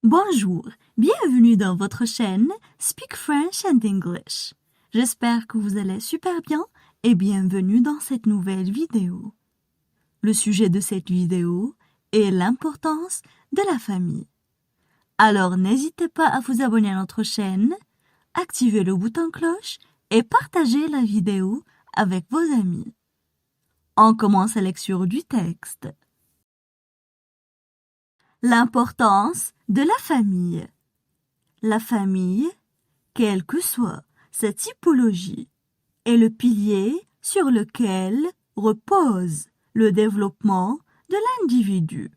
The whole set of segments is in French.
Bonjour, bienvenue dans votre chaîne Speak French and English. J'espère que vous allez super bien et bienvenue dans cette nouvelle vidéo. Le sujet de cette vidéo est l'importance de la famille. Alors n'hésitez pas à vous abonner à notre chaîne, activer le bouton cloche et partager la vidéo avec vos amis. On commence la lecture du texte. L'importance de la famille. La famille, quelle que soit sa typologie, est le pilier sur lequel repose le développement de l'individu.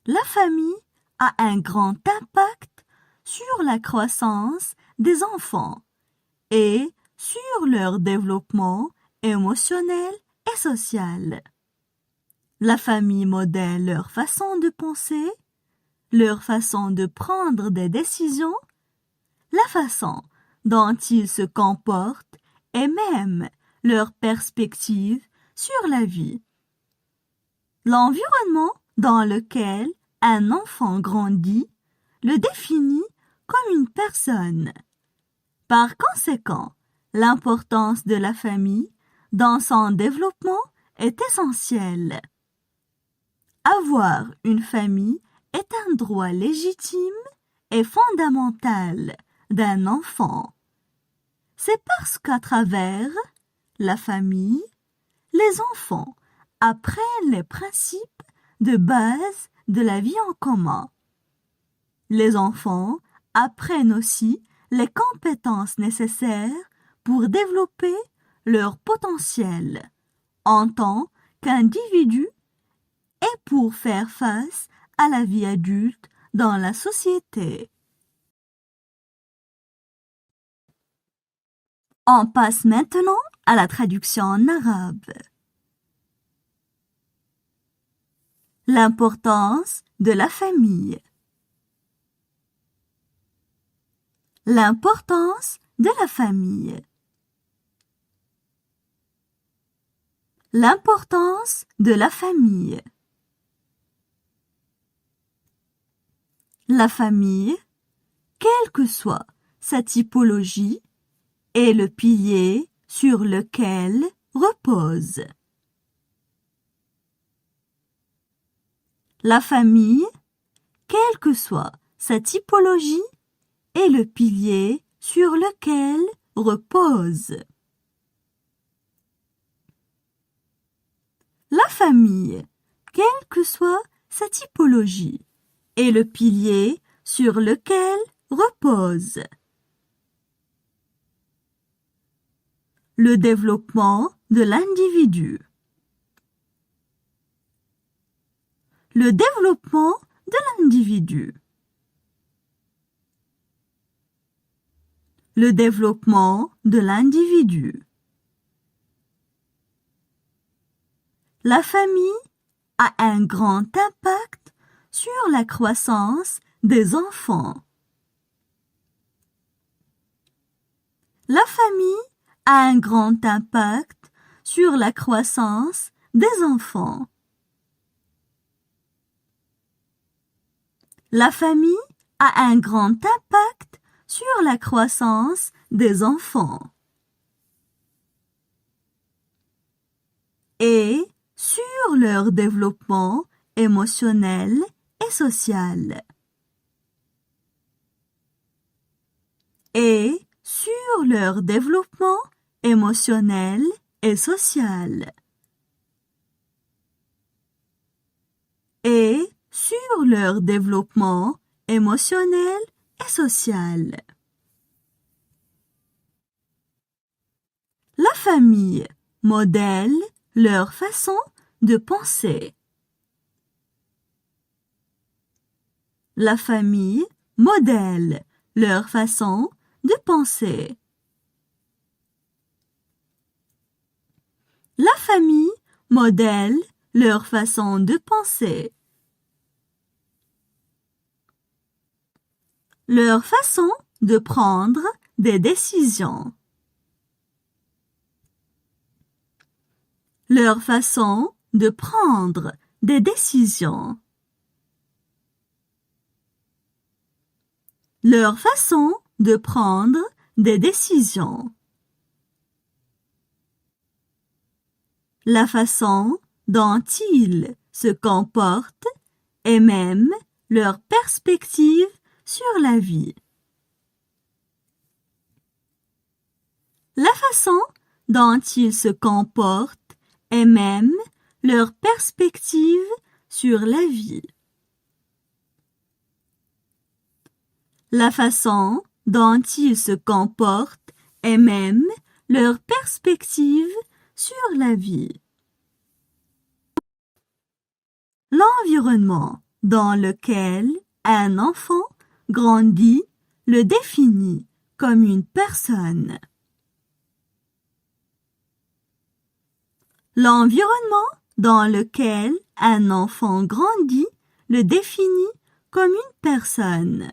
La famille a un grand impact sur la croissance des enfants et sur leur développement émotionnel et social. La famille modèle leur façon de penser, leur façon de prendre des décisions, la façon dont ils se comportent et même leur perspective sur la vie. L'environnement dans lequel un enfant grandit le définit comme une personne. Par conséquent, l'importance de la famille dans son développement est essentielle. Avoir une famille est un droit légitime et fondamental d'un enfant. C'est parce qu'à travers la famille, les enfants apprennent les principes de base de la vie en commun. Les enfants apprennent aussi les compétences nécessaires pour développer leur potentiel en tant qu'individu et pour faire face à la vie adulte dans la société. On passe maintenant à la traduction en arabe. L'importance de la famille. L'importance de la famille. L'importance de la famille. La famille, quelle que soit sa typologie, est le pilier sur lequel repose. La famille, quelle que soit sa typologie, est le pilier sur lequel repose. La famille, quelle que soit sa typologie, est le pilier sur lequel repose. Le développement de l'individu. Le développement de l'individu. Le développement de l'individu. La famille a un grand impact sur la croissance des enfants. La famille a un grand impact sur la croissance des enfants. La famille a un grand impact sur la croissance des enfants. Et sur leur développement émotionnel et social. Et sur leur développement émotionnel et social. Et sur leur développement émotionnel et social. La famille modèle leur façon de penser. La famille modèle leur façon de penser. La famille modèle leur façon de penser. Leur façon de prendre des décisions. Leur façon de prendre des décisions. leur façon de prendre des décisions. La façon dont ils se comportent et même leur perspective sur la vie. La façon dont ils se comportent et même leur perspective sur la vie. La façon dont ils se comportent et même leur perspective sur la vie. L'environnement dans lequel un enfant grandit le définit comme une personne. L'environnement dans lequel un enfant grandit le définit comme une personne.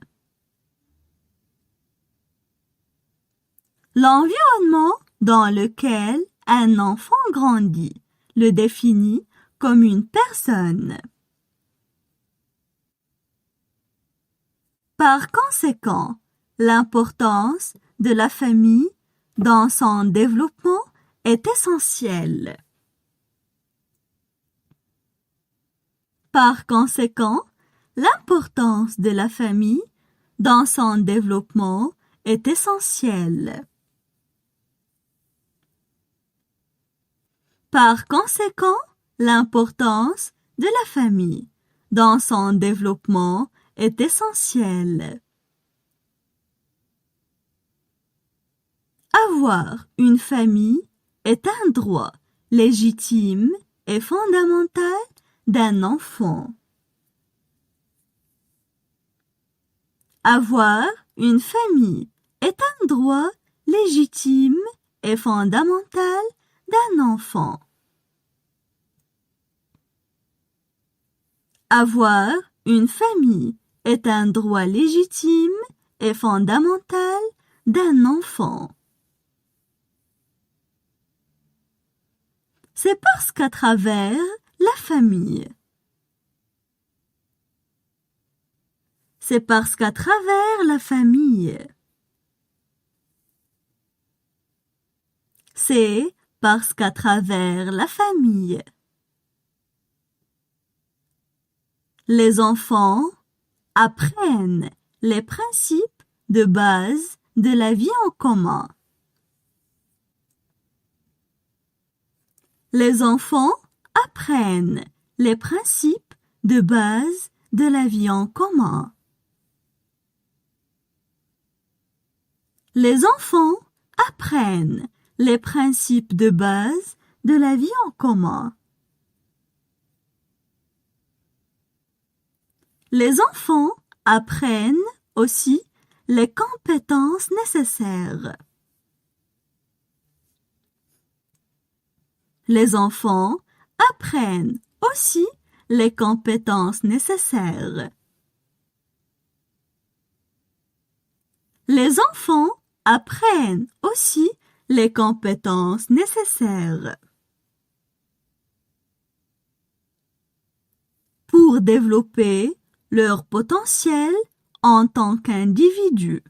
L'environnement dans lequel un enfant grandit le définit comme une personne. Par conséquent, l'importance de la famille dans son développement est essentielle. Par conséquent, l'importance de la famille dans son développement est essentielle. Par conséquent, l'importance de la famille dans son développement est essentielle. Avoir une famille est un droit légitime et fondamental d'un enfant. Avoir une famille est un droit légitime et fondamental d'un enfant. Avoir une famille est un droit légitime et fondamental d'un enfant. C'est parce qu'à travers la famille. C'est parce qu'à travers la famille. C'est parce qu'à travers la famille. Les enfants apprennent les principes de base de la vie en commun. Les enfants apprennent les principes de base de la vie en commun. Les enfants apprennent les principes de base de la vie en commun. Les enfants apprennent aussi les compétences nécessaires. Les enfants apprennent aussi les compétences nécessaires. Les enfants apprennent aussi les compétences nécessaires. Pour développer leur potentiel en tant qu'individu.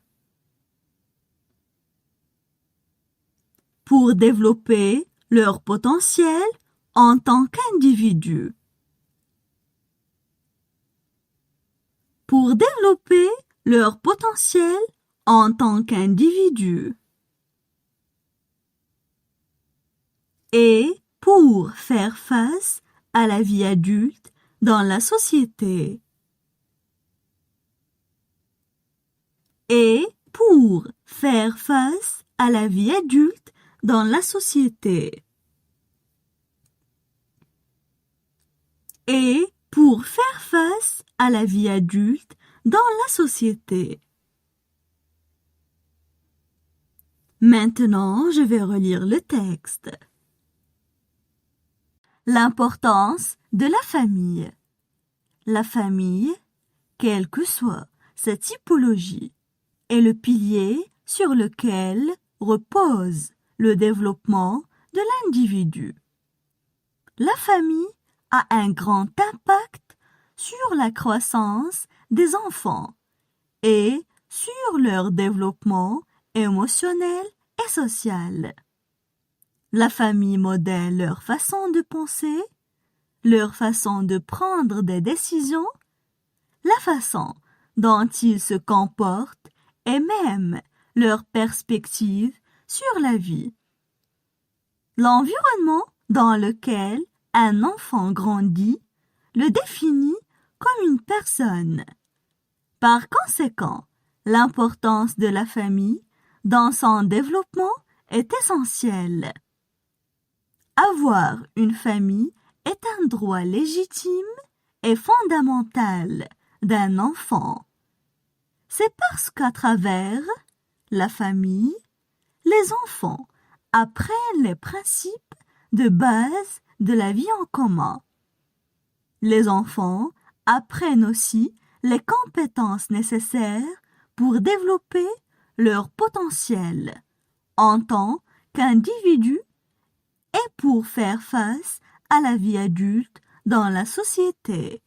Pour développer leur potentiel en tant qu'individu. Pour développer leur potentiel en tant qu'individu. Et pour faire face à la vie adulte dans la société. Et pour faire face à la vie adulte dans la société. Et pour faire face à la vie adulte dans la société. Maintenant, je vais relire le texte. L'importance de la famille. La famille, quelle que soit sa typologie, est le pilier sur lequel repose le développement de l'individu. La famille a un grand impact sur la croissance des enfants et sur leur développement émotionnel et social. La famille modèle leur façon de penser, leur façon de prendre des décisions, la façon dont ils se comportent et même leur perspective sur la vie. L'environnement dans lequel un enfant grandit le définit comme une personne. Par conséquent, l'importance de la famille dans son développement est essentielle. Avoir une famille est un droit légitime et fondamental d'un enfant. C'est parce qu'à travers la famille, les enfants apprennent les principes de base de la vie en commun. Les enfants apprennent aussi les compétences nécessaires pour développer leur potentiel en tant qu'individu et pour faire face à la vie adulte dans la société.